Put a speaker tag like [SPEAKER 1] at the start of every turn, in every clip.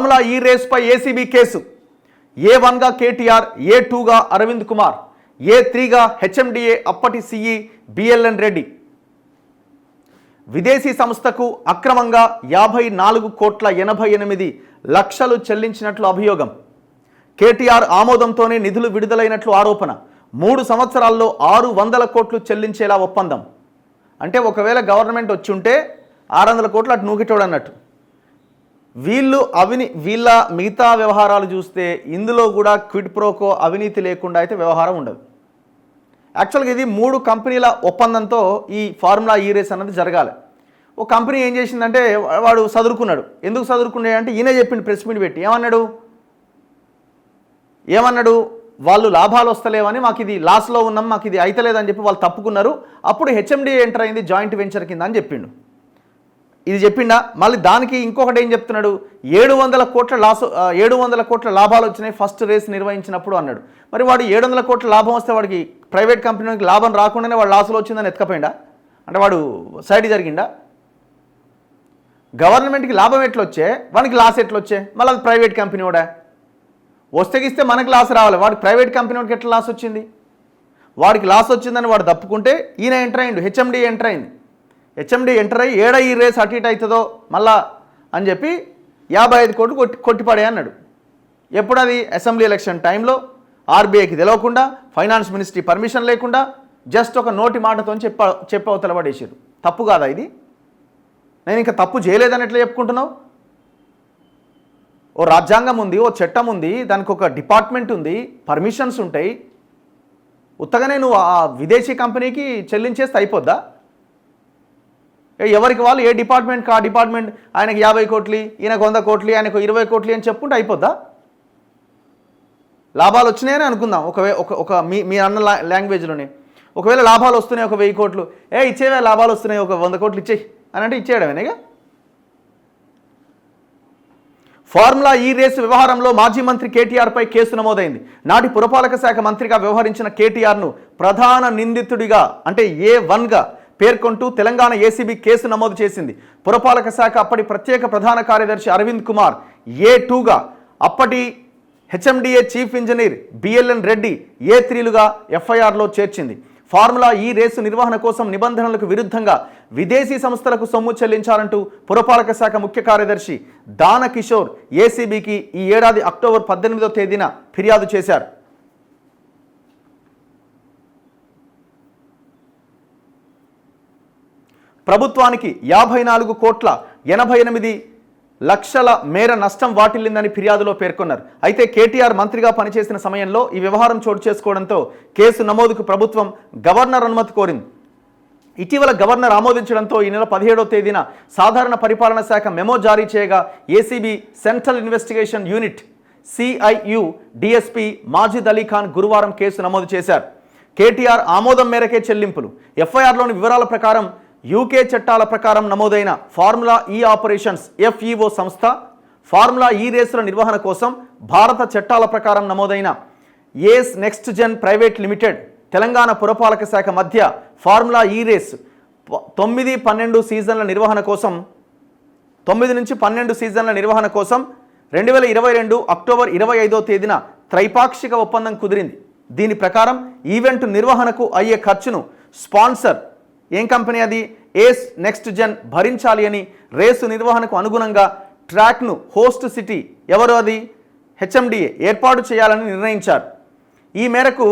[SPEAKER 1] Formula E రేసుపై ACB case. A1గా కేటీఆర్, A2గా అరవింద్ కుమార్, A3గా హెచ్ఎండిఏ అప్పటి సిఈ బిఎల్ఎన్ రెడ్డి. విదేశీ సంస్థకు అక్రమంగా 54,88,00,000 చెల్లించినట్లు అభియోగం. కేటీఆర్ ఆమోదంతోనే నిధులు విడుదలైనట్లు ఆరోపణ. 3 సంవత్సరాల్లో 600 కోట్లు చెల్లించేలా ఒప్పందం. అంటే ఒకవేళ గవర్నమెంట్ వచ్చి ఉంటే 600 కోట్లు అటు నూకిటోడు అన్నట్టు. వీళ్ళ మిగతా వ్యవహారాలు చూస్తే ఇందులో కూడా క్విడ్ ప్రోకో అవినీతి లేకుండా అయితే వ్యవహారం ఉండదు. యాక్చువల్గా ఇది 3 కంపెనీల ఒప్పందంతో ఈ ఫార్ములా ఈ రేస్ అన్నది జరగాలి. ఒక కంపెనీ ఏం చేసిందంటే వాడు చదువుకున్నాడు. ఎందుకు చదువుకున్నాడు అంటే ఈయనే చెప్పిండు ప్రెస్ మీట్ పెట్టి. ఏమన్నాడు వాళ్ళు లాభాలు వస్తలేవని, మాకు ఇది లాస్లో ఉన్నాం, మాకు ఇది అయితలేదని చెప్పి వాళ్ళు తప్పుకున్నారు. అప్పుడు హెచ్ఎండిఏ ఎంటర్ అయింది జాయింట్ వెంచర్ కింద అని చెప్పిండు. ఇది చెప్పిండా? మళ్ళీ దానికి ఇంకొకటి ఏం చెప్తున్నాడు, 700 కోట్ల లాభాలు వచ్చినాయి ఫస్ట్ రేస్ నిర్వహించినప్పుడు అన్నాడు. మరి వాడు 700 కోట్ల లాభం వస్తే వాడికి ప్రైవేట్ కంపెనీకి లాభం రాకుండానే వాడు లాసులో వచ్చిందని ఎత్తుకపోయిండా? అంటే వాడు సైడ్ జరిగిండా? గవర్నమెంట్కి లాభం ఎట్లొచ్చే, వానికి లాస్ ఎట్లొచ్చే? మళ్ళీ అది ప్రైవేట్ కంపెనీ వాడా? వస్తేగిస్తే మనకి లాస్ రావాలి, వాడికి ప్రైవేట్ కంపెనీ వాడికి ఎట్లా లాస్ వచ్చింది? వాడికి లాస్ వచ్చిందని వాడు తప్పుకుంటే ఈయన ఎంటర్ అయ్యిండు, హెచ్ఎండి ఎంటర్ అయింది. హెచ్ఎండి ఎంటర్ అయ్యి ఏడ ఈ రేస్ అటు ఇటు అవుతుందో మళ్ళా అని చెప్పి 55 కోట్లు కొట్టిపడే అన్నాడు. ఎప్పుడు అది? అసెంబ్లీ ఎలక్షన్ టైంలో ఆర్బీఐకి తెలియకుండా, ఫైనాన్స్ మినిస్ట్రీ పర్మిషన్ లేకుండా జస్ట్ ఒక నోటి మాటతో చెప్పవతల పడేసారు. తప్పు కాదా ఇది? నేను ఇంకా తప్పు చేయలేదని ఎట్లా చెప్పుకుంటున్నావు? ఓ రాజ్యాంగం ఉంది, ఓ చట్టం ఉంది, దానికి ఒక డిపార్ట్మెంట్ ఉంది, పర్మిషన్స్ ఉంటాయి. ఉత్తగానే నువ్వు ఆ విదేశీ కంపెనీకి చెల్లించేస్తే అయిపోద్దా? ఎవరికి వాళ్ళు ఏ డిపార్ట్మెంట్కి ఆ డిపార్ట్మెంట్ ఆయనకి 50 కోట్లు, ఈయనకు 100 కోట్లు, ఆయనకు 20 కోట్లు అని చెప్పుకుంటే అయిపోద్దా? లాభాలు వచ్చినాయని అనుకుందాం. ఒక మీ అన్న లాంగ్వేజ్లోనే ఒకవేళ లాభాలు వస్తున్నాయి ఒక 1000 కోట్లు, ఇచ్చేవే లాభాలు వస్తున్నాయి ఒక 100 కోట్లు ఇచ్చేయి అని అంటే ఇచ్చేయడమేనేగా. ఫార్ములా ఈ రేసు వ్యవహారంలో మాజీ మంత్రి కేటీఆర్పై కేసు నమోదైంది. నాటి పురపాలక శాఖ మంత్రిగా వ్యవహరించిన కేటీఆర్ను ప్రధాన నిందితుడిగా అంటే A1గా పేర్కొంటూ తెలంగాణ ఏసీబీ కేసు నమోదు చేసింది. పురపాలక శాఖ అప్పటి ప్రత్యేక ప్రధాన కార్యదర్శి అరవింద్ కుమార్, A2గా అప్పటి HMDA chief engineer BLN Reddy, A3లుగా ఎఫ్ఐఆర్లో చేర్చింది. ఫార్ములా ఈ రేసు నిర్వహణ కోసం నిబంధనలకు విరుద్ధంగా విదేశీ సంస్థలకు సొమ్ము చెల్లించాలంటూ పురపాలక శాఖ ముఖ్య కార్యదర్శి దాన కిషోర్ ఏసీబీకి ఈ ఏడాది అక్టోబర్ 18వ తేదీన ఫిర్యాదు చేశారు. ప్రభుత్వానికి 54,88,00,000 మేర నష్టం వాటిల్లిందని ఫిర్యాదులో పేర్కొన్నారు. అయితే కేటీఆర్ మంత్రిగా పనిచేసిన సమయంలో ఈ వ్యవహారం చోటు చేసుకోవడంతో కేసు నమోదుకు ప్రభుత్వం గవర్నర్ అనుమతి కోరింది. ఇటీవల గవర్నర్ ఆమోదించడంతో ఈ నెల 17వ తేదీన సాధారణ పరిపాలన శాఖ మెమో జారీ చేయగా ACB central investigation unit CIU DSP Majid Ali Khan గురువారం కేసు నమోదు చేశారు. కేటీఆర్ ఆమోదం మేరకే చెల్లింపులు. ఎఫ్ఐఆర్లోని వివరాల ప్రకారం యూకే చట్టాల ప్రకారం నమోదైన ఫార్ములా ఈ ఆపరేషన్స్ FEO సంస్థ, ఫార్ములా ఈ రేసుల నిర్వహణ కోసం భారత చట్టాల ప్రకారం నమోదైన Ace Next Gen private limited, Telangana పురపాలక శాఖ మధ్య ఫార్ములా ఈ రేస్ 9-12 సీజన్ల నిర్వహణ కోసం 9 నుంచి 12 సీజన్ల నిర్వహణ కోసం 2022 అక్టోబర్ 25వ తేదీన త్రైపాక్షిక ఒప్పందం కుదిరింది. దీని ప్రకారం ఈవెంట్ నిర్వహణకు అయ్యే ఖర్చును స్పాన్సర్ ఏం కంపెనీ అది ఏస్ నెక్స్ట్ జెన్ భరించాలి అని రేసు నిర్వహణకు అనుగుణంగా ట్రాక్ను హోస్ట్ సిటీ ఎవరు అది హెచ్ఎండిఏ ఏర్పాటు చేయాలని నిర్ణయించారు. ఈ మేరకు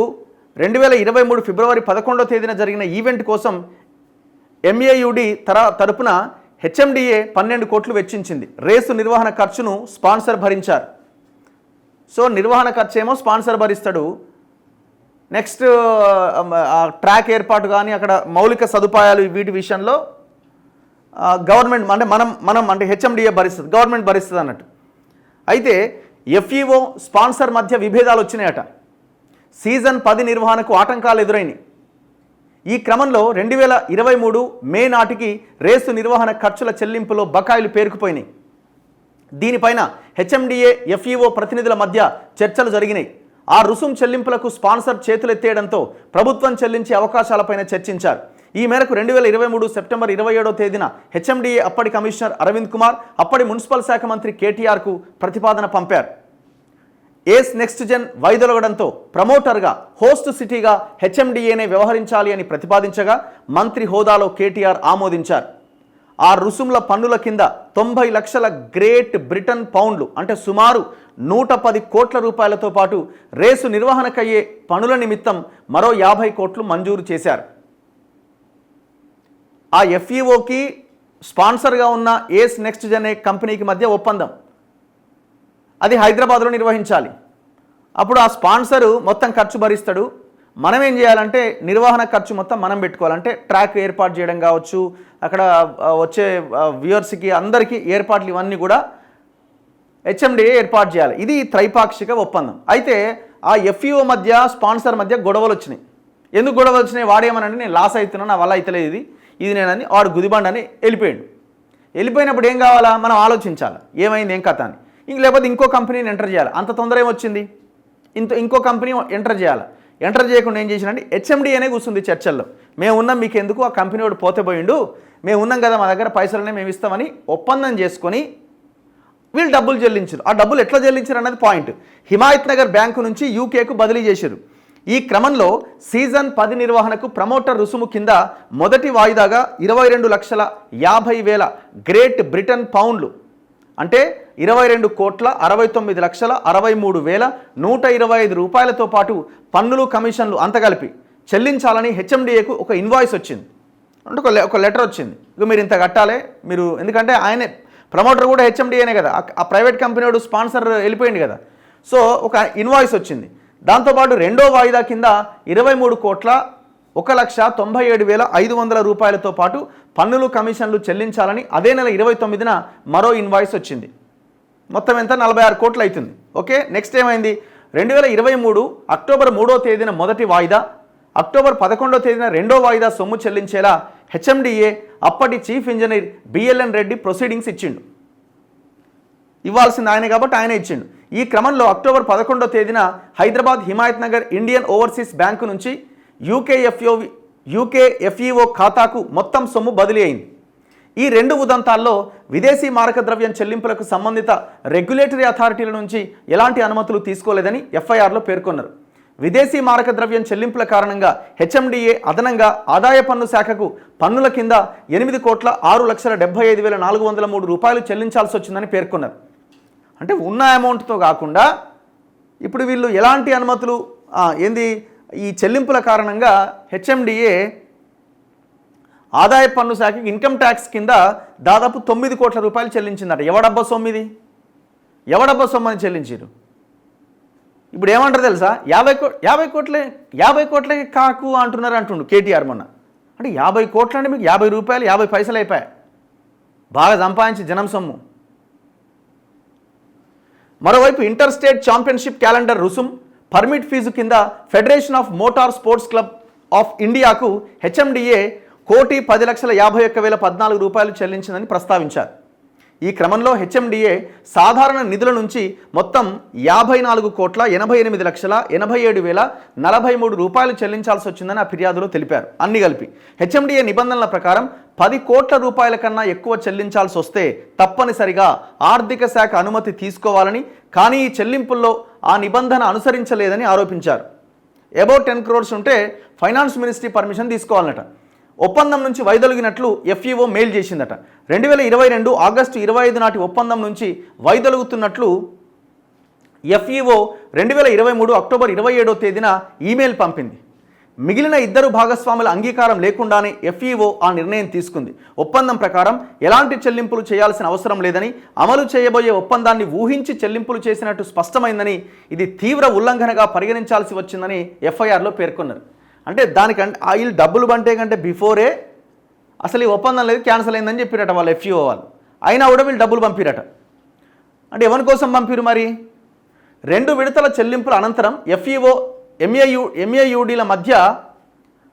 [SPEAKER 1] 2023 ఫిబ్రవరి 11వ తేదీన జరిగిన ఈవెంట్ కోసం MAUD తరపున హెచ్ఎండిఏ 12 కోట్లు వెచ్చించింది. రేసు నిర్వహణ ఖర్చును స్పాన్సర్ భరించారు. సో నిర్వహణ ఖర్చు ఏమో స్పాన్సర్ భరిస్తాడు. నెక్స్ట్ ట్రాక్ ఏర్పాటు కానీ అక్కడ మౌలిక సదుపాయాలు వీటి విషయంలో గవర్నమెంట్ అంటే మనం అంటే హెచ్ఎండిఏ భరిస్తుంది, గవర్నమెంట్ భరిస్తుంది అన్నట్టు. అయితే FEO స్పాన్సర్ మధ్య విభేదాలు వచ్చినాయట. సీజన్ 10 నిర్వహణకు ఆటంకాలు ఎదురైనాయి. ఈ క్రమంలో 2023 మే నాటికి రేసు నిర్వహణ ఖర్చుల చెల్లింపులో బకాయిలు పేరుకుపోయినాయి. దీనిపైన హెచ్ఎండిఏ FEO ప్రతినిధుల మధ్య చర్చలు జరిగినాయి. ఆ రుసుం చెల్లింపులకు స్పాన్సర్ చేతులెత్తేయడంతో ప్రభుత్వం చెల్లించే అవకాశాలపైన చర్చించారు. ఈ మేరకు 2023 సెప్టెంబర్ 27వ తేదీన హెచ్ఎండిఏ అప్పటి కమిషనర్ అరవింద్ కుమార్ అప్పటి మున్సిపల్ శాఖ మంత్రి కేటీఆర్కు ప్రతిపాదన పంపారు. ఏస్ నెక్స్ట్ జెన్ వైదొలగడంతో ప్రమోటర్గా హోస్ట్ సిటీగా హెచ్ఎండిఏనే వ్యవహరించాలి అని ప్రతిపాదించగా మంత్రి హోదాలో కేటీఆర్ ఆమోదించారు. ఆ రుసుముల పన్నుల కింద 90 లక్షల గ్రేట్ బ్రిటన్ పౌండ్లు అంటే సుమారు 110 కోట్ల రూపాయలతో పాటు రేసు నిర్వహణకయ్యే పనుల నిమిత్తం మరో 50 కోట్లు మంజూరు చేశారు. ఆ ఎఫ్ఈఓకి స్పాన్సర్గా ఉన్న ఏస్ నెక్స్ట్ జెన్ కంపెనీకి మధ్య ఒప్పందం, అది హైదరాబాద్లో నిర్వహించాలి. అప్పుడు ఆ స్పాన్సరు మొత్తం ఖర్చు భరిస్తాడు. మనం ఏం చేయాలంటే నిర్వహణ ఖర్చు మొత్తం మనం పెట్టుకోవాలంటే ట్రాక్ ఏర్పాటు చేయడం కావచ్చు, అక్కడ వచ్చే వ్యూవర్స్కి అందరికీ ఏర్పాట్లు ఇవన్నీ కూడా హెచ్ఎండిఏ ఏర్పాటు చేయాలి. ఇది త్రైపాక్షిక ఒప్పందం. అయితే ఆ ఎఫ్ఈఓ మధ్య స్పాన్సర్ మధ్య గొడవలు వచ్చినాయి. ఎందుకు గొడవలు వచ్చినాయి? వాడేమనంటే నేను లాస్ అవుతున్నాను, నా వల్ల అవుతలేదు ఇది నేనని వాడు గుదిబండని వెళ్ళిపోయాడు. వెళ్ళిపోయినప్పుడు ఏం కావాలా? మనం ఆలోచించాలి ఏమైంది ఏం కథ అని. లేకపోతే ఇంకో కంపెనీని ఎంటర్ చేయాలి. అంత తొందర ఏమొచ్చింది? ఇంకో కంపెనీ ఎంటర్ చేయాలి. ఎంటర్ చేయకుండా ఏం చేసినంటే హెచ్ఎండిఏనే కూర్చుంది చర్చల్లో. మేము ఉన్నాం, మీకు ఎందుకు, ఆ కంపెనీ వాడు పోతే పోయిండు, మేము ఉన్నాం కదా, మా దగ్గర పైసలనే మేము ఇస్తామని ఒప్పందం చేసుకొని వీళ్ళు డబ్బులు చెల్లించారు. ఆ డబ్బులు ఎట్లా చెల్లించారు అన్నది పాయింట్. హిమాయత్ నగర్ బ్యాంకు నుంచి యూకేకు బదిలీ చేశారు. ఈ క్రమంలో సీజన్ 10 నిర్వహణకు ప్రమోటర్ రుసుము కింద మొదటి వాయిదాగా 22,50,000 గ్రేట్ బ్రిటన్ పౌండ్లు అంటే 22,69,63,125 రూపాయలతో పాటు పన్నులు కమిషన్లు అంత కలిపి చెల్లించాలని హెచ్ఎండిఏకు ఒక ఇన్వాయిస్ వచ్చింది. అంటే ఒక లెటర్ వచ్చింది. ఇక మీరు ఇంత కట్టాలి మీరు, ఎందుకంటే ఆయనే ప్రమోటర్ కూడా హెచ్ఎండిఏనే కదా, ఆ ప్రైవేట్ కంపెనీ వాడు స్పాన్సర్ వెళ్ళిపోయింది కదా. సో ఒక ఇన్వాయిస్ వచ్చింది. దాంతోపాటు రెండో వాయిదా కింద 23,01,97,500 రూపాయలతో పాటు పన్నులు కమిషన్లు చెల్లించాలని అదే నెల 29న మరో ఇన్వాయిస్ వచ్చింది. మొత్తం ఎంత? 46 కోట్లు అవుతుంది. ఓకే, నెక్స్ట్ ఏమైంది? 2023 అక్టోబర్ 3వ తేదీన మొదటి వాయిదా, అక్టోబర్ 11వ తేదీన రెండో వాయిదా సొమ్ము చెల్లించేలా హెచ్ఎండిఏ అప్పటి chief engineer BLN Reddy proceedings ఇచ్చిండు. ఇవ్వాల్సింది ఆయనే కాబట్టి ఆయన ఇచ్చిండు. ఈ క్రమంలో అక్టోబర్ 11వ తేదీన Hyderabad Himayat Nagar Indian overseas bank నుంచి యూకే ఎఫ్ఈఓ ఖాతాకు మొత్తం సొమ్ము బదిలీ అయింది. ఈ రెండు ఉదంతాల్లో విదేశీ మారక ద్రవ్యం చెల్లింపులకు సంబంధిత రెగ్యులేటరీ అథారిటీల నుంచి ఎలాంటి అనుమతులు తీసుకోలేదని ఎఫ్ఐఆర్లో పేర్కొన్నారు. విదేశీ మారక ద్రవ్యం చెల్లింపుల కారణంగా హెచ్ఎండిఏ అదనంగా ఆదాయ పన్ను శాఖకు పన్నుల కింద 8,75,403 రూపాయలు చెల్లించాల్సి వచ్చిందని పేర్కొన్నారు. అంటే ఉన్న అమౌంట్తో కాకుండా ఇప్పుడు వీళ్ళు ఎలాంటి అనుమతులు ఈ చెల్లింపుల కారణంగా హెచ్ఎండిఏ ఆదాయ పన్ను శాఖకి ఇన్కమ్ ట్యాక్స్ కింద దాదాపు 9 కోట్ల రూపాయలు చెల్లించిందట. ఎవడబ్బా సొమ్మిది? ఎవడబ్బా సొమ్మని చెల్లించారు. ఇప్పుడు ఏమంటారు తెలుసా? 50 కోట్లే కాకు అంటుండు కేటీఆర్ మొన్న. అంటే 50 కోట్లు అంటే మీకు 50 రూపాయలు 50 పైసలు అయిపోయాయి. బాగా సంపాదించి జనం సొమ్ము. మరోవైపు ఇంటర్ స్టేట్ ఛాంపియన్షిప్ క్యాలెండర్ రుసుం పర్మిట్ ఫీజు కింద federation of motor sports club of ఇండియాకు హెచ్ఎండిఏ 1,50,51,014 రూపాయలు చెల్లించిందని ప్రస్తావించారు. ఈ క్రమంలో హెచ్ఎండిఏ సాధారణ నిధుల నుంచి మొత్తం 54,88,87,043 రూపాయలు చెల్లించాల్సి వచ్చిందని ఆ ఫిర్యాదులో తెలిపారు. అన్ని కలిపి హెచ్ఎండిఏ నిబంధనల ప్రకారం 10 కోట్ల రూపాయల కన్నా ఎక్కువ చెల్లించాల్సి వస్తే తప్పనిసరిగా ఆర్థిక శాఖ అనుమతి తీసుకోవాలని, కానీ ఈ చెల్లింపుల్లో ఆ నిబంధన అనుసరించలేదని ఆరోపించారు. అబౌట్ 10 crores ఉంటే ఫైనాన్స్ మినిస్ట్రీ పర్మిషన్ తీసుకోవాలన్నట. ఒప్పందం నుంచి వైదొలిగినట్లు ఎఫ్ఈఓ మెయిల్ చేసిందట. 2022 ఆగస్టు 25 నాటి ఒప్పందం నుంచి వైదొలుగుతున్నట్లు ఎఫ్ఈఓ 2023 అక్టోబర్ 27వ తేదీన ఈమెయిల్ పంపింది. మిగిలిన ఇద్దరు భాగస్వాముల అంగీకారం లేకుండానే ఎఫ్ఈఓ ఆ నిర్ణయం తీసుకుంది. ఒప్పందం ప్రకారం ఎలాంటి చెల్లింపులు చేయాల్సిన అవసరం లేదని, అమలు చేయబోయే ఒప్పందాన్ని ఊహించి చెల్లింపులు చేసినట్టు స్పష్టమైందని, ఇది తీవ్ర ఉల్లంఘనగా పరిగణించాల్సి వచ్చిందని ఎఫ్ఐఆర్లో పేర్కొన్నారు. అంటే దానికంటే వీళ్ళు డబ్బులు బంటే కంటే బిఫోరే అసలు ఈ ఒప్పందం లేదు, క్యాన్సిల్ అయిందని చెప్పిరట వాళ్ళు ఎఫ్ఈఓ వాళ్ళు. అయినా కూడా వీళ్ళు డబ్బులు పంపిరట. అంటే ఎవరి కోసం పంపిరు మరి? 2 విడతల చెల్లింపుల అనంతరం ఎఫ్ఈఓ ఎంఏయుడిల మధ్య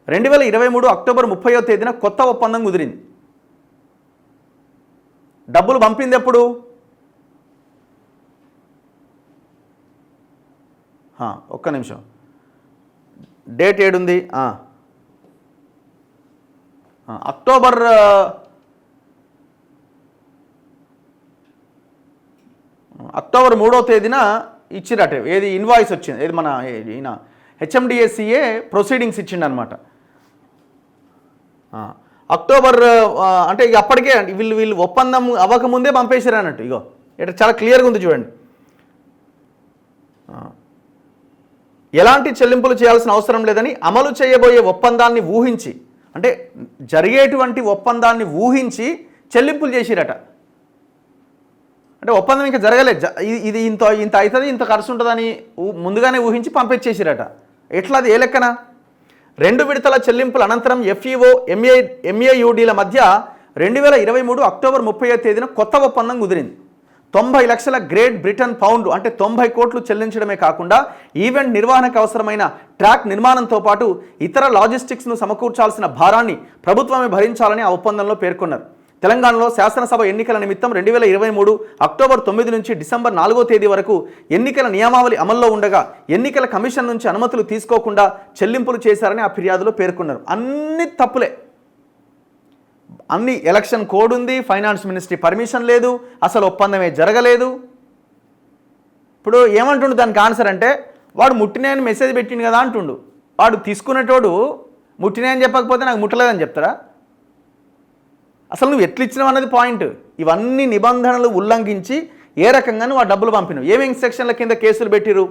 [SPEAKER 1] 2023 అక్టోబర్ 30వ తేదీన కొత్త ఒప్పందం కుదిరింది. డబ్బులు పంపింది ఎప్పుడు? ఒక్క నిమిషం, డేట్ ఏడుంది? అక్టోబర్ అక్టోబర్ 3వ తేదీన ఇచ్చిరట. ఏది ఇన్వాయిస్ వచ్చింది, ఏది మన ఈయన హెచ్ఎండిఎస్సిఏ ప్రొసీడింగ్స్ ఇచ్చిండు అనమాట. అక్టోబర్ అంటే ఇక అప్పటికే వీళ్ళు ఒప్పందం అవ్వకముందే పంపేశారు అన్నట్టు. ఇగో ఇక్కడ చాలా క్లియర్గా ఉంది చూడండి. ఎలాంటి చెల్లింపులు చేయాల్సిన అవసరం లేదని అమలు చేయబోయే ఒప్పందాన్ని ఊహించి, అంటే జరిగేటువంటి ఒప్పందాన్ని ఊహించి చెల్లింపులు చేసిరట. అంటే ఒప్పందం ఇంకా జరగలేదు, ఇది ఇంత అవుతుంది, ఇంత ఖర్చు ఉంటుందని ముందుగానే ఊహించి పంపించేసిరట. ఎట్లా అది ఏ లెక్కన? 2 విడతల చెల్లింపుల అనంతరం ఎఫ్ఈఓ ఎంఏయుడిల మధ్య 2023 అక్టోబర్ 30వ తేదీన కొత్త ఒప్పందం కుదిరింది. 90 లక్షల గ్రేట్ బ్రిటన్ పౌండ్ అంటే 90 కోట్లు చెల్లించడమే కాకుండా ఈవెంట్ నిర్వహణకు అవసరమైన ట్రాక్ నిర్మాణంతో పాటు ఇతర లాజిస్టిక్స్ను సమకూర్చాల్సిన భారాన్ని ప్రభుత్వమే భరించాలని ఆ ఒప్పందంలో పేర్కొన్నారు. తెలంగాణలో శాసనసభ ఎన్నికల నిమిత్తం 2023 అక్టోబర్ 9 నుంచి డిసెంబర్ 4వ తేదీ వరకు ఎన్నికల నియమావళి అమల్లో ఉండగా ఎన్నికల కమిషన్ నుంచి అనుమతులు తీసుకోకుండా చెల్లింపులు చేశారని ఆ ఫిర్యాదులో పేర్కొన్నారు. అన్ని తప్పులే, అన్ని ఎలక్షన్ కోడ్ ఉంది, ఫైనాన్స్ మినిస్ట్రీ పర్మిషన్ లేదు, అసలు ఒప్పందమే జరగలేదు. ఇప్పుడు ఏమంటుండు దానికి ఆన్సర్ అంటే, వాడు ముట్టినే అని మెసేజ్ పెట్టిండు కదా అంటుండు. వాడు తీసుకునేటోడు ముట్టినే అని చెప్పకపోతే నాకు ముట్టలేదని చెప్తారా? అసలు నువ్వు ఎట్లిచ్చినావు అన్నది పాయింట్. ఇవన్నీ నిబంధనలు ఉల్లంఘించి ఏ రకంగా నువ్వు ఆ డబ్బులు పంపినావు, ఏమేమి సెక్షన్ల కింద కేసులు పెట్టిరు,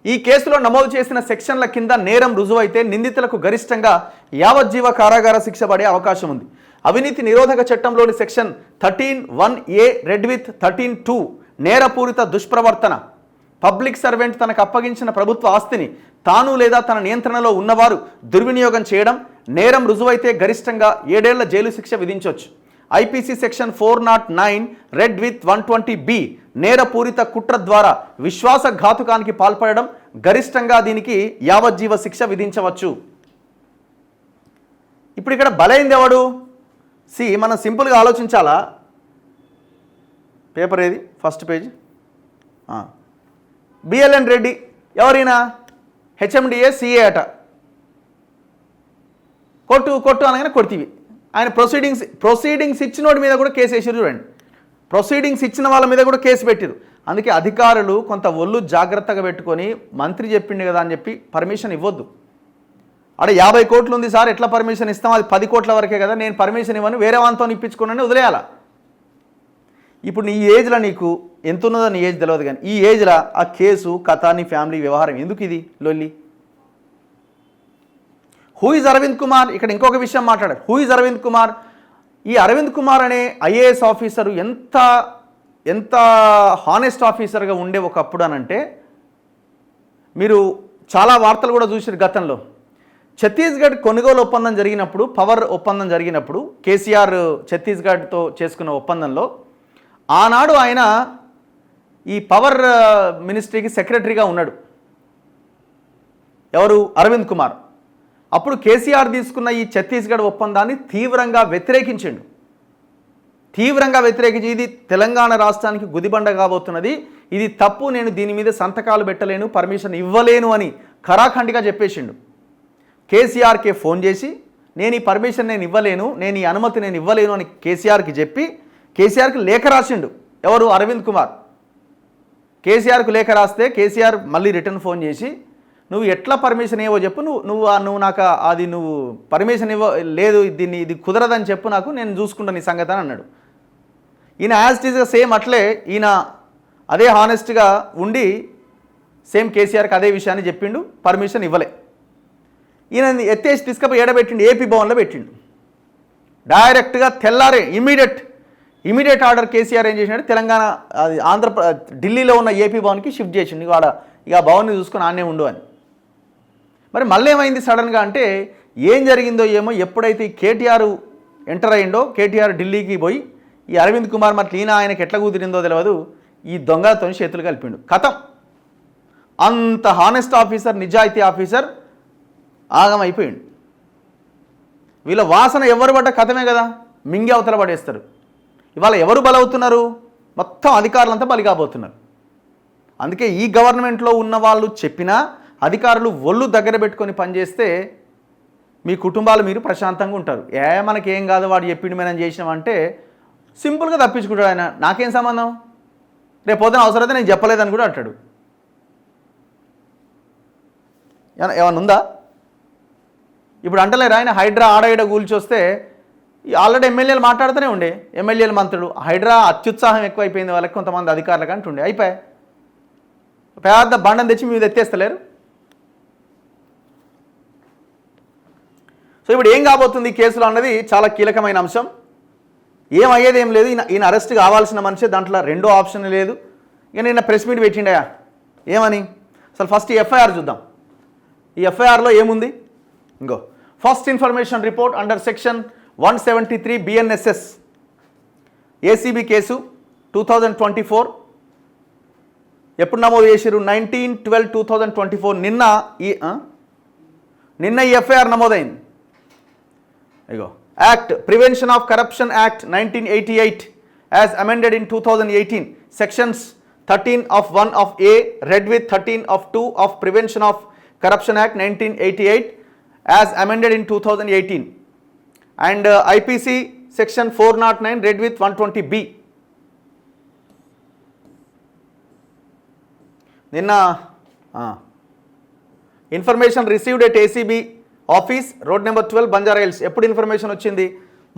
[SPEAKER 1] ఈ కేసులో నమోదు చేసిన సెక్షన్ల కింద నేరం రుజువైతే నిందితులకు గరిష్టంగా యావజ్జీవ కారాగార శిక్ష పడే అవకాశం ఉంది. అవినీతి నిరోధక చట్టంలోని సెక్షన్ 13(1)(a) రెడ్ విత్ 13(2) నేరపూరిత దుష్ప్రవర్తన. పబ్లిక్ సర్వెంట్ తనకు అప్పగించిన ప్రభుత్వ ఆస్తిని తాను లేదా తన నియంత్రణలో ఉన్నవారు దుర్వినియోగం చేయడం నేరం రుజువైతే గరిష్టంగా 7 ఏళ్ల జైలు శిక్ష విధించవచ్చు. IPC section 409 read with 120(b) నేరపూరిత కుట్ర ద్వారా విశ్వాసఘాతుకానికి పాల్పడడం గరిష్టంగా దీనికి యావజ్జీవ శిక్ష విధించవచ్చు. ఇప్పుడు ఇక్కడ బలైంది ఎవడు? మనం సింపుల్గా ఆలోచించాలా. పేపర్ ఏది? First page. బిఎల్ఎన్ రెడ్డి ఎవరైనా హెచ్ఎండిఏ సిఏ అట. కొట్టు అనగానే కొడుతీవి. ఆయన ప్రొసీడింగ్స్ ఇచ్చినోడి మీద కూడా కేసు వేసారు చూడండి. ప్రొసీడింగ్స్ ఇచ్చిన వాళ్ళ మీద కూడా కేసు పెట్టారు. అందుకే అధికారులు కొంత ఒళ్ళు జాగ్రత్తగా పెట్టుకొని మంత్రి చెప్పిండు కదా అని చెప్పి పర్మిషన్ ఇవ్వద్దు. అక్కడ 50 కోట్లు ఉంది సార్, ఎట్లా పర్మిషన్ ఇస్తాం, అది 10 కోట్ల వరకే కదా, నేను పర్మిషన్ ఇవ్వను, వేరే వాళ్ళతో ఇప్పించుకున్నాను వదిలేయాలా. ఇప్పుడు నీ ఏజ్లో నీకు ఎంత ఉన్నదో నీ ఏజ్ తెలియదు, కానీ ఈ ఏజ్లో ఆ కేసు కథ నీ ఫ్యామిలీ వ్యవహారం ఎందుకు ఇది లొల్లి? Who is Aravind Kumar? ఇక్కడ ఇంకొక విషయం మాట్లాడారు. Who is Aravind Kumar? ఈ అరవింద్ కుమార్ అనే ఐఏఎస్ ఆఫీసరు ఎంత హానెస్ట్ ఆఫీసర్గా ఉండే ఒకప్పుడు అనంటే, మీరు చాలా వార్తలు కూడా చూసారు గతంలో. ఛత్తీస్గఢ్ కొనుగోలు ఒప్పందం జరిగినప్పుడు, పవర్ ఒప్పందం జరిగినప్పుడు, కేసీఆర్ ఛత్తీస్గఢ్తో చేసుకున్న ఒప్పందంలో ఆనాడు ఆయన ఈ పవర్ మినిస్ట్రీకి సెక్రటరీగా ఉన్నాడు. ఎవరు? అరవింద్ కుమార్. అప్పుడు కేసీఆర్ తీసుకున్న ఈ ఛత్తీస్గఢ్ ఒప్పందాన్ని తీవ్రంగా వ్యతిరేకించి ఇది తెలంగాణ రాష్ట్రానికి గుదిబండ కాబోతున్నది, ఇది తప్పు, నేను దీని మీద సంతకాలు పెట్టలేను, పర్మిషన్ ఇవ్వలేను అని ఖరాఖండిగా చెప్పేసిండు. కేసీఆర్కే ఫోన్ చేసి నేను ఈ పర్మిషన్ ఇవ్వలేను, నేను ఈ అనుమతి ఇవ్వలేను అని కేసీఆర్కి చెప్పి కేసీఆర్కి లేఖ రాసిండు. ఎవరు? అరవింద్ కుమార్. కేసీఆర్కు లేఖ రాస్తే కేసీఆర్ మళ్ళీ రిటర్న్ ఫోన్ చేసి నువ్వు ఎట్లా పర్మిషన్ ఇవ్వో చెప్పు, నువ్వు నాకు అది నువ్వు పర్మిషన్ లేదు, ఇది కుదరదని చెప్పు, నాకు నేను చూసుకుంటాను నీ సంగతి అని అన్నాడు. ఈయన యాజ్ ఇట్ ఈస్గా సేమ్ అట్లే ఈయన అదే హానెస్ట్గా ఉండి సేమ్ కేసీఆర్కి అదే విషయాన్ని చెప్పిండు, పర్మిషన్ ఇవ్వలే. ఈయన ఎత్తేసి తీసుకుపోయి ఏడబెట్టిండు, ఏపీ భవన్లో పెట్టిండు. డైరెక్ట్గా తెల్లారే ఇమీడియట్ ఆర్డర్ కేసీఆర్ ఏం చేసినాడు, తెలంగాణ ఢిల్లీలో ఉన్న ఏపీ భవన్కి షిఫ్ట్ చేసిండు. ఇక భవన్ని చూసుకొని ఆనే ఉండు అని. మరి మళ్ళీ ఏమైంది సడన్గా అంటే, ఏం జరిగిందో ఏమో, ఎప్పుడైతే ఈ కేటీఆర్ ఎంటర్ అయ్యిండో, కేటీఆర్ ఢిల్లీకి పోయి ఈ అరవింద్ కుమార్ మరి ఈయన ఆయనకి ఎట్లా కుదిరిందో తెలియదు, ఈ దొంగతో చేతులు కలిపిండు. కథం. అంత హానెస్ట్ ఆఫీసర్, నిజాయితీ ఆఫీసర్ ఆగమైపోయిండు. వీళ్ళ వాసన ఎవరు పడ్డ కథమే కదా, మింగి అవతల పడేస్తారు. ఇవాళ ఎవరు బలవుతున్నారు? మొత్తం అధికారులంతా బలి కాబోతున్నారు. అందుకే ఈ గవర్నమెంట్లో ఉన్న వాళ్ళు చెప్పినా అధికారులు ఒళ్ళు దగ్గర పెట్టుకొని పనిచేస్తే మీ కుటుంబాలు మీరు ప్రశాంతంగా ఉంటారు. మనకేం కాదు వాడు చెప్పిండు మనం చేసినామంటే సింపుల్గా తప్పించుకుంటాడు ఆయన. నాకేం సంబంధం, రేపు పొద్దున అవసరమైతే నేను చెప్పలేదని కూడా అంటాడు. ఏమన్నా ఉందా? ఇప్పుడు అంటలేరు ఆయన హైడ్రా ఆడ కూల్చొస్తే ఆల్రెడీ ఎమ్మెల్యేలు మాట్లాడుతూనే ఉండే, ఎమ్మెల్యేలు మంత్రులు హైడ్రా అత్యుత్సాహం ఎక్కువైపోయింది వాళ్ళకి, కొంతమంది అధికారులకు అంటుండే. అయిపోయాయి, పెద్ద బండం తెచ్చి మీద ఎత్తేస్తలేరు. సో ఇప్పుడు ఏం కాబోతుంది ఈ కేసులో అన్నది చాలా కీలకమైన అంశం. ఏమయ్యేది ఏం లేదు, ఈయన అరెస్ట్ కావాల్సిన మనిషి, దాంట్లో రెండో ఆప్షన్ లేదు. ఇక నిన్న ప్రెస్ మీట్ పెట్టిండయా ఏమని? అసలు ఫస్ట్ ఈ ఎఫ్ఐఆర్ చూద్దాం. ఈ ఎఫ్ఐఆర్లో ఏముంది? ఇంకో first information report under section 173 BNSS ACB case 2024 ఎప్పుడు నమోదు చేసిరు? 19/12/2024. నిన్న ఈ ఎఫ్ఐఆర్ నమోదైంది. ఇగో act prevention of corruption act 1988 as amended in 2018 sections 13 of 1 of A read with 13 of 2 of Prevention of Corruption Act 1988 as amended in 2018 and IPC section 409 read with 120B. నిన్న information received at ACB office road number 12 Banjara hills. ఎప్పుడు information వచ్చింది?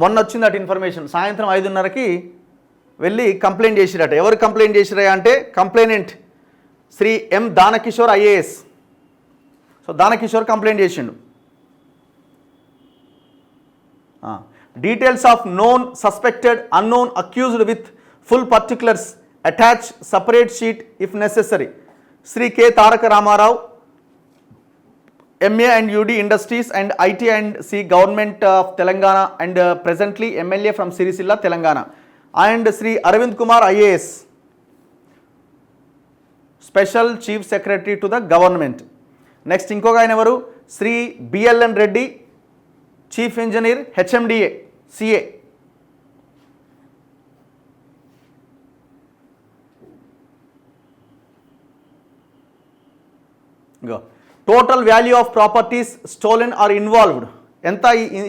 [SPEAKER 1] మొన్న వచ్చింది అటు information. సాయంత్రం 5:30కి వెళ్ళి complaint చేసిరట. ఎవరు complaint చేసిరా అంటే complainant Shri M Danakishore IAS. So Danakishore complaint చేసిండు. Details of known suspected unknown accused with full particulars attach separate sheet if necessary. Shri K Taraka Rama Rao MA and UD Industries and IT and C Government of Telangana and presently MLA from Sirisilla, Telangana. And Sri Arvind Kumar IAS, Special Chief Secretary to the Government. Next ఇంకొక ఆయన ఎవరు? శ్రీ BLN Reddy, Chief Engineer HMDA CA. Go. Total value of properties stolen or involved ఎంత?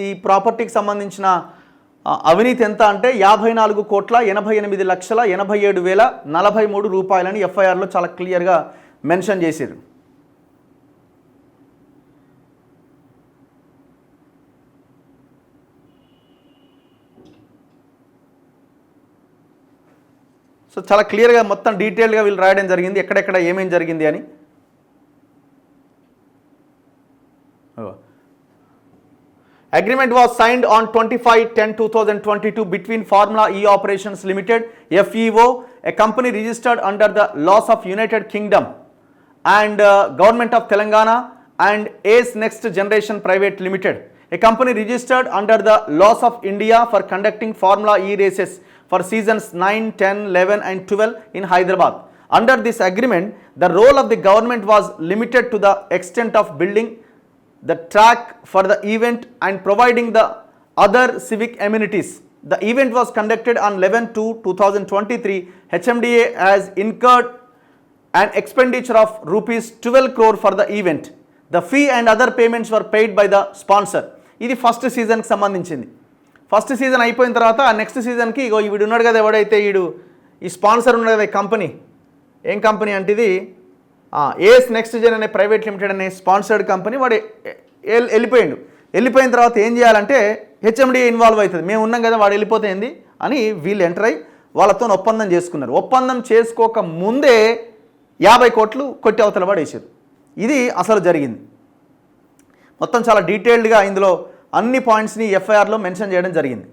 [SPEAKER 1] ఈ ప్రాపర్టీకి సంబంధించిన అవినీతి ఎంత అంటే 54,88,87,043 రూపాయలని ఎఫ్ఐఆర్లో చాలా క్లియర్గా మెన్షన్ చేశారు. సో చాలా క్లియర్గా మొత్తం డీటెయిల్గా వీళ్ళు రాయడం జరిగింది ఎక్కడెక్కడ ఏమేం జరిగింది అని. Agreement was signed on 25/10/2022 between Formula E Operations Limited FEO, a company registered under the laws of United Kingdom, and Government of Telangana, and Ace Next Generation Private Limited, a company registered under the laws of India for conducting Formula E races for seasons 9, 10, 11 and 12 in Hyderabad. Under this agreement, the role of the government was limited to the extent of building the track for the event and providing the other civic amenities. The event was conducted on 11/2/2023. HMDA has incurred an expenditure of rupees 12 crore for the event. The fee and other payments were paid by the sponsor. ఇది first సీజన్కి సంబంధించింది. First season అయిపోయిన తర్వాత next సీజన్కి ఇగో వీడు ఉన్నాడు కదా, ఎవడైతే వీడు ఈ స్పాన్సర్ ఉన్నాడు కదా, ఈ కంపెనీ ఏం కంపెనీ అంటే ఇది ఏఎస్ నెక్స్ట్ జెన్ అనే ప్రైవేట్ లిమిటెడ్ అనే స్పాన్సర్డ్ కంపెనీ, వాడు వెళ్ళిపోయిన తర్వాత ఏం చేయాలంటే హెచ్ఎండిఏ ఇన్వాల్వ్ అవుతుంది. మేము ఉన్నాం కదా, వాడు వెళ్ళిపోతే ఏంది అని వీళ్ళు ఎంటర్ అయ్యి వాళ్ళతో ఒప్పందం చేసుకున్నారు. ఒప్పందం చేసుకోక ముందే 50 కోట్లు కొట్టి అవతల పడేసారు. ఇది అసలు జరిగింది. మొత్తం చాలా డీటెయిల్డ్గా ఇందులో అన్ని పాయింట్స్ని ఎఫ్ఐఆర్లో మెన్షన్ చేయడం జరిగింది.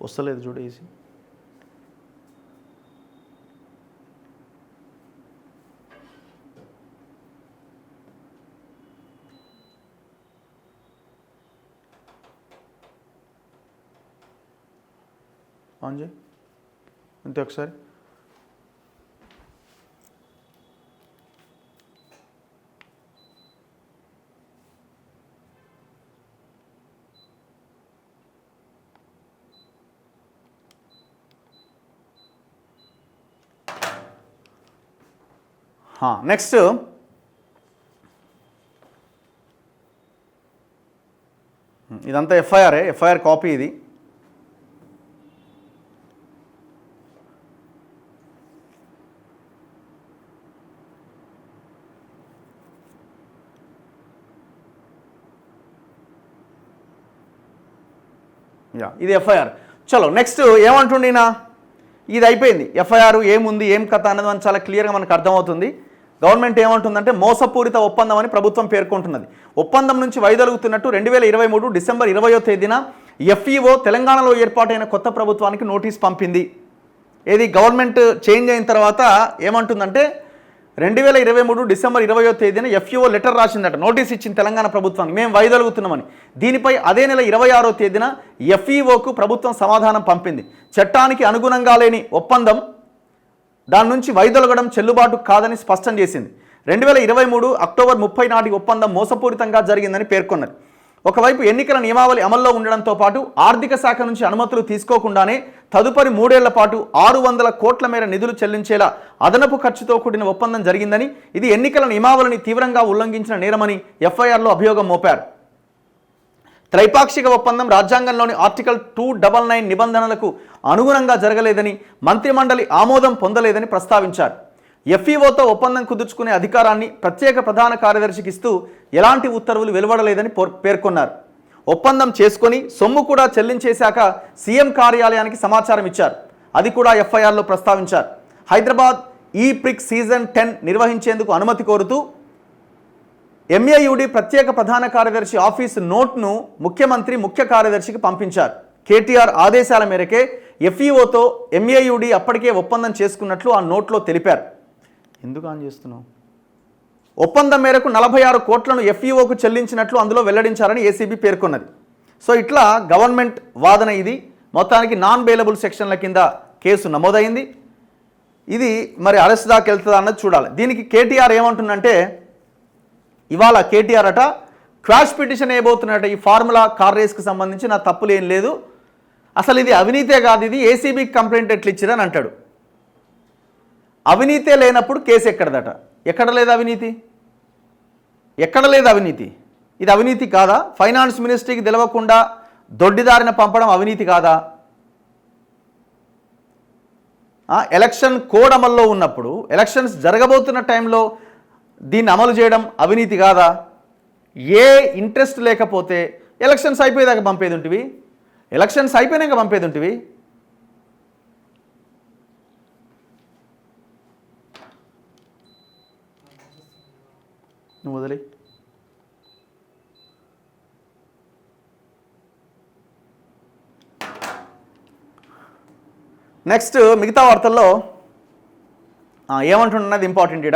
[SPEAKER 1] వస్తలేదు చూడేసి ఆన్ చేయి అంతే ఒకసారి. నెక్స్ట్ ఇదంతా ఎఫ్ఐఆర్ కాపీ ఇది. ఇది ఎఫ్ఐఆర్. చలో నెక్స్ట్ ఏమంటుండినా, ఇది అయిపోయింది ఎఫ్ఐఆర్, ఏముంది ఏం కథ అనేది మనం చాలా క్లియర్గా మనకు అర్థమవుతుంది. గవర్నమెంట్ ఏమంటుందంటే మోసపూరిత ఒప్పందం అని ప్రభుత్వం పేర్కొంటున్నది. ఒప్పందం నుంచి వైదొలుగుతున్నట్టు 2023 డిసెంబర్ 20వ తేదీన ఎఫ్ఈఓ తెలంగాణలో ఏర్పాటైన కొత్త ప్రభుత్వానికి నోటీస్ పంపింది. ఏది గవర్నమెంట్ చేంజ్ అయిన తర్వాత ఏమంటుందంటే 2023 డిసెంబర్ 20వ తేదీన ఎఫ్ఈఓ లెటర్ రాసిందట, నోటీస్ ఇచ్చింది తెలంగాణ ప్రభుత్వానికి, మేము వైదొలుగుతున్నామని. దీనిపై అదే నెల 26వ తేదీన ఎఫ్ఈఓకు ప్రభుత్వం సమాధానం పంపింది. చట్టానికి అనుగుణంగా లేని ఒప్పందం, దాని నుంచి వైదొలగడం చెల్లుబాటు కాదని స్పష్టం చేసింది. 2023 అక్టోబర్ 30 నాటి ఒప్పందం మోసపూరితంగా జరిగిందని పేర్కొన్నది. ఒకవైపు ఎన్నికల నియమావళి అమల్లో ఉండడంతో పాటు ఆర్థిక శాఖ నుంచి అనుమతులు తీసుకోకుండానే తదుపరి 3 ఏళ్ల పాటు 600 కోట్ల మేర నిధులు చెల్లించేలా అదనపు ఖర్చుతో కూడిన ఒప్పందం జరిగిందని, ఇది ఎన్నికల నియమావళిని తీవ్రంగా ఉల్లంఘించిన నేరమని ఎఫ్ఐఆర్లో అభియోగం మోపారు. త్రైపాక్షిక ఒప్పందం రాజ్యాంగంలోని ఆర్టికల్ 299 నిబంధనలకు అనుగుణంగా జరగలేదని, మంత్రిమండలి ఆమోదం పొందలేదని ప్రస్తావించారు. ఎఫ్ఈఓతో ఒప్పందం కుదుర్చుకునే అధికారాన్ని ప్రత్యేక ప్రధాన కార్యదర్శికి ఇస్తూ ఎలాంటి ఉత్తర్వులు వెలువడలేదని పేర్కొన్నారు. ఒప్పందం చేసుకొని సొమ్ము కూడా చెల్లించేశాక సీఎం కార్యాలయానికి సమాచారం ఇచ్చారు, అది కూడా ఎఫ్ఐఆర్లో ప్రస్తావించారు. హైదరాబాద్ ఈ ప్రిక్ సీజన్ 10 నిర్వహించేందుకు అనుమతి కోరుతూ ఎంఏయుడి ప్రత్యేక ప్రధాన కార్యదర్శి ఆఫీసు నోట్ను ముఖ్యమంత్రి ముఖ్య కార్యదర్శికి పంపించారు. కేటీఆర్ ఆదేశాల మేరకే ఎఫ్ఈఓతో ఎంఏయుడి అప్పటికే ఒప్పందం చేసుకున్నట్లు ఆ నోట్లో తెలిపారు. ఎందుకు ఆన్ చేస్తున్నావు? ఒప్పందం మేరకు 46 కోట్లను ఎఫ్ఈఓకు చెల్లించినట్లు అందులో వెల్లడించారని ఏసీబీ పేర్కొన్నది. సో ఇట్లా గవర్నమెంట్ వాదన ఇది. మొత్తానికి నాన్ బెయిలబుల్ సెక్షన్ల కింద కేసు నమోదైంది. ఇది మరి అరెస్ట్ దాకా వెళ్తుందా అన్నది చూడాలి. దీనికి కేటీఆర్ ఏమంటుందంటే, ఇవాళ కేటీఆర్ అట క్వాష్ పిటిషన్ వేయబోతున్నట్ట ఈ ఫార్ములా కార్ రేస్కి సంబంధించి నా తప్పులు ఏం లేదు, అసలు ఇది అవినీతే కాదు, ఇది ఏసీబీకి కంప్లైంట్ ఎట్లా ఇచ్చిరని అంటాడు. అవినీతే లేనప్పుడు కేసు ఎక్కడదట? ఎక్కడ లేదు అవినీతి, ఎక్కడ లేదు అవినీతి. ఇది అవినీతి కాదా? ఫైనాన్స్ మినిస్ట్రీకి తెలవకుండా దొడ్డిదారిన పంపడం అవినీతి కాదా? ఎలక్షన్ కోడ్ అమల్లో ఉన్నప్పుడు, ఎలక్షన్స్ జరగబోతున్న టైంలో దీన్ని అమలు చేయడం అవినీతి కాదా? ఏ ఇంట్రెస్ట్ లేకపోతే ఎలక్షన్స్ అయిపోయేదాకా పంపేది ఉంటివి, ఎలక్షన్స్ అయిపోయినాక పంపేది ఉంటివి. నువ్వు వదిలే. నెక్స్ట్ మిగతా వార్తల్లో ఏమంటున్నది ఇంపార్టెంట్.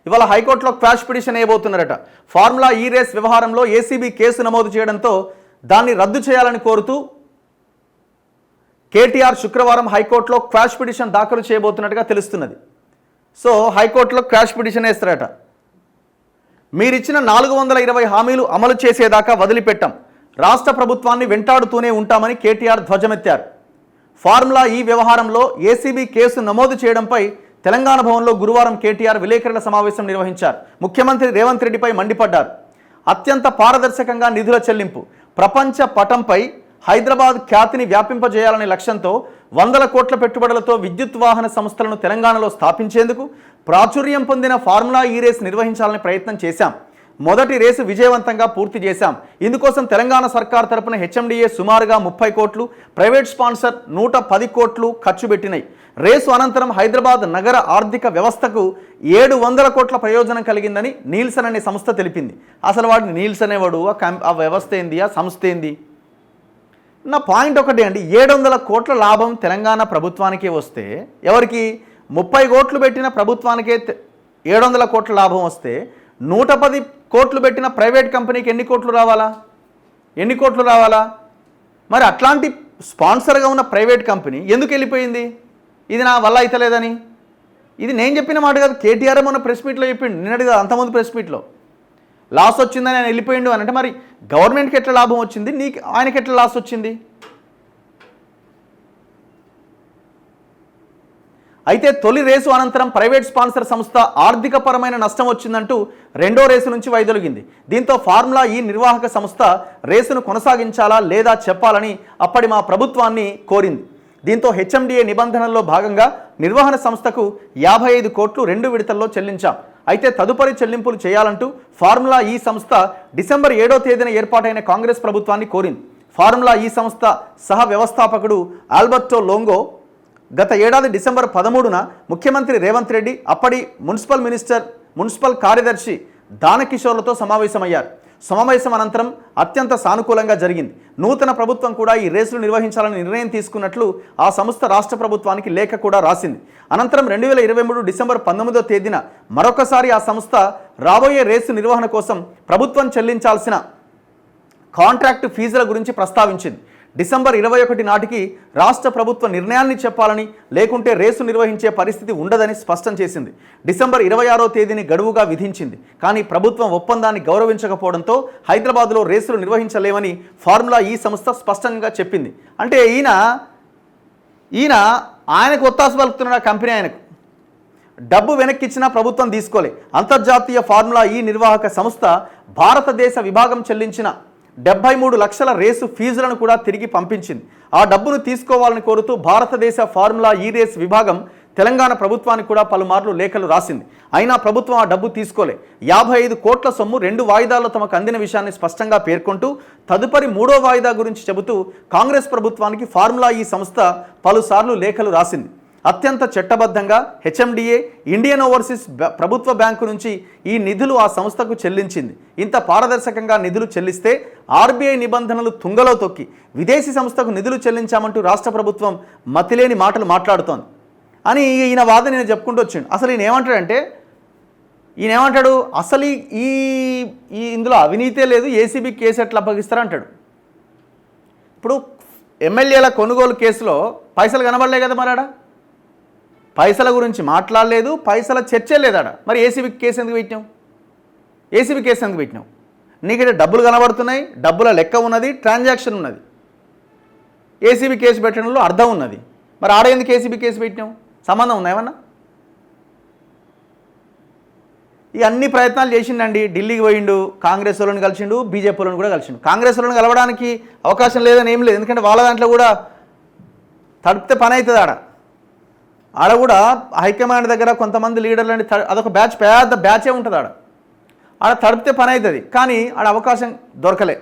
[SPEAKER 1] ఇవాళ హైకోర్టులో క్వాష్ పిటిషన్ వేయబోతున్నారట. ఫార్ములా ఈ రేస్ వ్యవహారంలో ఏసీబీ కేసు నమోదు చేయడంతో దాన్ని రద్దు చేయాలని కోరుతూ కేటీఆర్ శుక్రవారం హైకోర్టులో క్వాష్ పిటిషన్ దాఖలు చేయబోతున్నట్టుగా తెలుస్తున్నది. సో హైకోర్టులో క్వాష్ పిటిషన్ వేస్తారట. మీరిచ్చిన 420 హామీలు అమలు చేసేదాకా వదిలిపెట్టాం, రాష్ట్ర ప్రభుత్వాన్ని వెంటాడుతూనే ఉంటామని కేటీఆర్ ధ్వజమెత్తారు. ఫార్ములా ఈ వ్యవహారంలో ఏసీబీ కేసు నమోదు చేయడంపై తెలంగాణ భవన్లో గురువారం కేటీఆర్ విలేకరుల సమావేశం నిర్వహించారు. ముఖ్యమంత్రి రేవంత్ రెడ్డిపై మండిపడ్డారు. అత్యంత పారదర్శకంగా నిధుల చెల్లింపు, ప్రపంచ పటంపై హైదరాబాద్ ఖ్యాతిని వ్యాపింపజేయాలనే లక్ష్యంతో 100 కోట్ల పెట్టుబడులతో విద్యుత్ వాహన సంస్థలను తెలంగాణలో స్థాపించేందుకు ప్రాచుర్యం పొందిన ఫార్ములా ఈ రేస్ నిర్వహించాలని ప్రయత్నం చేశాం. మొదటి రేసు విజయవంతంగా పూర్తి చేశాం. ఇందుకోసం తెలంగాణ సర్కార్ తరపున హెచ్ఎండిఏ సుమారుగా 30 కోట్లు, ప్రైవేట్ స్పాన్సర్ 110 కోట్లు ఖర్చు పెట్టినాయి. రేసు అనంతరం హైదరాబాద్ నగర ఆర్థిక వ్యవస్థకు 700 కోట్ల ప్రయోజనం కలిగిందని నీల్సన్ అనే సంస్థ తెలిపింది. అసలు వాడిని నీల్సన్ అనేవాడు, ఆ వ్యవస్థ ఏంది, ఆ సంస్థ ఏంది? నా పాయింట్ ఒకటి అండి, 700 కోట్ల లాభం తెలంగాణ ప్రభుత్వానికే వస్తే, ఎవరికి 30 కోట్లు పెట్టిన ప్రభుత్వానికే 700 కోట్ల లాభం వస్తే 110 కోట్లు పెట్టిన ప్రైవేట్ కంపెనీకి ఎన్ని కోట్లు రావాలా? మరి అట్లాంటి స్పాన్సర్గా ఉన్న ప్రైవేట్ కంపెనీ ఎందుకు వెళ్ళిపోయింది? ఇది నా వల్ల అయితలేదని. ఇది నేను చెప్పిన మాట కాదు, కేటీఆర్ మొన్న ప్రెస్ మీట్లో చెప్పిండు, నిన్నటిగా అంతకుముందు ప్రెస్ మీట్లో లాస్ వచ్చిందని ఆయన వెళ్ళిపోయిండు అని అంటే, మరి గవర్నమెంట్కి ఎట్లా లాభం వచ్చింది, ఆయనకి ఎట్లా లాస్ వచ్చింది? అయితే తొలి రేసు అనంతరం ప్రైవేట్ స్పాన్సర్ సంస్థ ఆర్థికపరమైన నష్టం వచ్చిందంటూ రెండో రేసు నుంచి వైదొలిగింది. దీంతో ఫార్ములా ఈ నిర్వాహక సంస్థ రేసును కొనసాగించాలా లేదా చెప్పాలని అప్పటి మా ప్రభుత్వాన్ని కోరింది. దీంతో హెచ్ఎండిఏ నిబంధనల్లో భాగంగా నిర్వహణ సంస్థకు 55 కోట్లు 2 విడతల్లో చెల్లించాం. అయితే తదుపరి చెల్లింపులు చేయాలంటూ ఫార్ములా ఈ సంస్థ డిసెంబర్ 7వ తేదీన ఏర్పాటైన కాంగ్రెస్ ప్రభుత్వాన్ని కోరింది. ఫార్ములా ఈ సంస్థ సహ వ్యవస్థాపకుడు ఆల్బర్టో లోంగో గత ఏడాది డిసెంబర్ 13న ముఖ్యమంత్రి రేవంత్ రెడ్డి, అప్పటి మున్సిపల్ కార్యదర్శి దానకిషోర్లతో సమావేశమయ్యారు. సమావేశం అనంతరం అత్యంత సానుకూలంగా జరిగింది. నూతన ప్రభుత్వం కూడా ఈ రేసులు నిర్వహించాలని నిర్ణయం తీసుకున్నట్లు ఆ సంస్థ రాష్ట్ర ప్రభుత్వానికి లేఖ కూడా రాసింది. అనంతరం 2023 డిసెంబర్ 19వ తేదీన మరొకసారి ఆ సంస్థ రాబోయే రేసు నిర్వహణ కోసం ప్రభుత్వం చెల్లించాల్సిన కాంట్రాక్టు ఫీజుల గురించి ప్రస్తావించింది. డిసెంబర్ 21 నాటికి రాష్ట్ర ప్రభుత్వ నిర్ణయాన్ని చెప్పాలని, లేకుంటే రేసు నిర్వహించే పరిస్థితి ఉండదని స్పష్టం చేసింది. డిసెంబర్ 26వ తేదీని గడువుగా విధించింది. కానీ ప్రభుత్వం ఒప్పందాన్ని గౌరవించకపోవడంతో హైదరాబాద్లో రేసులు నిర్వహించలేమని ఫార్ములా ఈ సంస్థ స్పష్టంగా చెప్పింది. అంటే ఈయన ఆయనకు ఒత్తాసు పలుకుతున్నాడు. కంపెనీ ఆయనకు డబ్బు వెనక్కిచ్చినా ప్రభుత్వం తీసుకోలే. అంతర్జాతీయ ఫార్ములా ఈ నిర్వాహక సంస్థ భారతదేశ విభాగం చెల్లించిన 73 లక్షల రేసు ఫీజులను కూడా తిరిగి పంపించింది. ఆ డబ్బును తీసుకోవాలని కోరుతూ భారతదేశ ఫార్ములా ఈ రేస్ విభాగం తెలంగాణ ప్రభుత్వానికి కూడా పలుమార్లు లేఖలు రాసింది. అయినా ప్రభుత్వం ఆ డబ్బు తీసుకోలే. 55 కోట్ల సొమ్ము 2 వాయిదాల్లో తమకు అందిన విషయాన్ని స్పష్టంగా పేర్కొంటూ తదుపరి 3వ వాయిదా గురించి చెబుతూ కాంగ్రెస్ ప్రభుత్వానికి ఫార్ములా ఈ సంస్థ పలుసార్లు లేఖలు రాసింది. అత్యంత చట్టబద్ధంగా హెచ్ఎండిఏ, ఇండియన్ ఓవర్సీస్ ప్రభుత్వ బ్యాంకు నుంచి ఈ నిధులు ఆ సంస్థకు చెల్లించింది. ఇంత పారదర్శకంగా నిధులు చెల్లిస్తే ఆర్బీఐ నిబంధనలు తుంగలో తొక్కి విదేశీ సంస్థకు నిధులు చెల్లించామంటూ రాష్ట్ర ప్రభుత్వం మతిలేని మాటలు మాట్లాడుతోంది అని ఈయన వాదన నేను చెప్పుకుంటూ వచ్చిండు. అసలు ఈయన ఏమంటాడు అసలు ఇందులో అవినీతే లేదు, ఏసీబీ కేసు ఎట్లా అప్పగిస్తారంటాడు. ఇప్పుడు ఎమ్మెల్యేల కొనుగోలు కేసులో పైసలు కనబడలే కదా, మరి పైసల గురించి మాట్లాడలేదు, పైసల చర్చే లేదాడ. మరి ఏసీబీ కేసు ఎందుకు పెట్టినావు? నీకంటే డబ్బులు కనబడుతున్నాయి, డబ్బుల లెక్క ఉన్నది, ట్రాన్సాక్షన్ ఉన్నది. ఏసీబీ కేసు పెట్టడంలో అర్థం ఉన్నది. మరి ఆడ ఎందుకు ఏసీబీ కేసు పెట్టినావు? సంబంధం ఉందా ఏమన్నా? ఈ అన్ని ప్రయత్నాలు చేసిండండి. ఢిల్లీకి పోయిండు, కాంగ్రెస్ వాళ్ళని కలిసిండు, బీజేపీ వాళ్ళని కూడా కలిసిండు. కాంగ్రెస్ వాళ్ళని కలవడానికి అవకాశం లేదని ఏం లేదు, ఎందుకంటే వాళ్ళ దాంట్లో కూడా తడిపితే పని అవుతుంది. ఆడ కూడా హైకమాండ్ దగ్గర కొంతమంది లీడర్లని అదొక పెద్ద బ్యాచే ఉంటుంది. ఆడ తడిపితే పని అవుతుంది, కానీ ఆడ అవకాశం దొరకలే.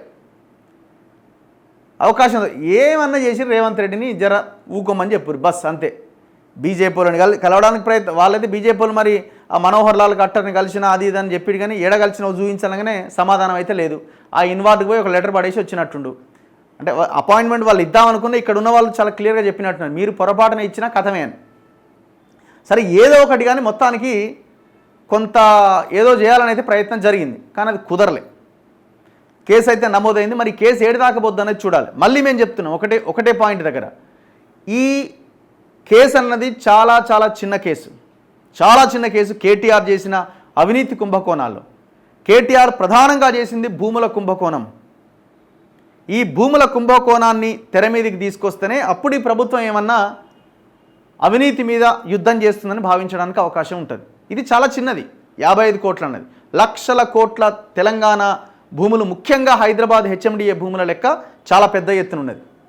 [SPEAKER 1] ఏమన్నా చేసి రేవంత్ రెడ్డిని జర ఊకోమని చెప్పారు, బస్ అంతే. బీజేపీ వాళ్ళని కలవడానికి ప్రయత్నం వాళ్ళైతే బీజేపీ వాళ్ళు మరి ఆ మనోహర్ లాల్ ఖట్టర్ని కలిసిన అది ఇది అని చెప్పి కానీ ఏడ కలిసిన చూపించనగానే సమాధానం అయితే లేదు. ఆ ఇన్వార్డ్కి పోయి ఒక లెటర్ పడేసి వచ్చినట్టుండు. అంటే అపాయింట్మెంట్ వాళ్ళు ఇద్దామనుకున్న ఇక్కడ ఉన్న వాళ్ళు చాలా క్లియర్గా చెప్పినట్టున్నారు, మీరు పొరపాటున ఇచ్చినా కథమే అని. సరే ఏదో ఒకటి కానీ మొత్తానికి కొంత ఏదో చేయాలని అయితే ప్రయత్నం జరిగింది, కానీ అది కుదరలే. కేసు అయితే నమోదైంది. మరి కేసు ఏడు దాకపోద్దు అనేది చూడాలి. మళ్ళీ మేము చెప్తున్నాం ఒకటే పాయింట్ దగ్గర, ఈ కేసు అన్నది చాలా చిన్న కేసు. కేటీఆర్ చేసిన అవినీతి కుంభకోణాల్లో కేటీఆర్ ప్రధానంగా చేసింది భూముల కుంభకోణం. ఈ భూముల కుంభకోణాన్ని తెర మీదకి తీసుకొస్తేనే అప్పుడు ఈ ప్రభుత్వం ఏమన్నా అవినీతి మీద యుద్ధం చేస్తుందని భావించడానికి అవకాశం ఉంటుంది. ఇది చాలా చిన్నది, 55 కోట్లు అన్నది. లక్షల కోట్ల తెలంగాణ భూములు, ముఖ్యంగా హైదరాబాద్ హెచ్ఎండిఏ భూముల లెక్క చాలా పెద్ద ఎత్తున ఉన్నది.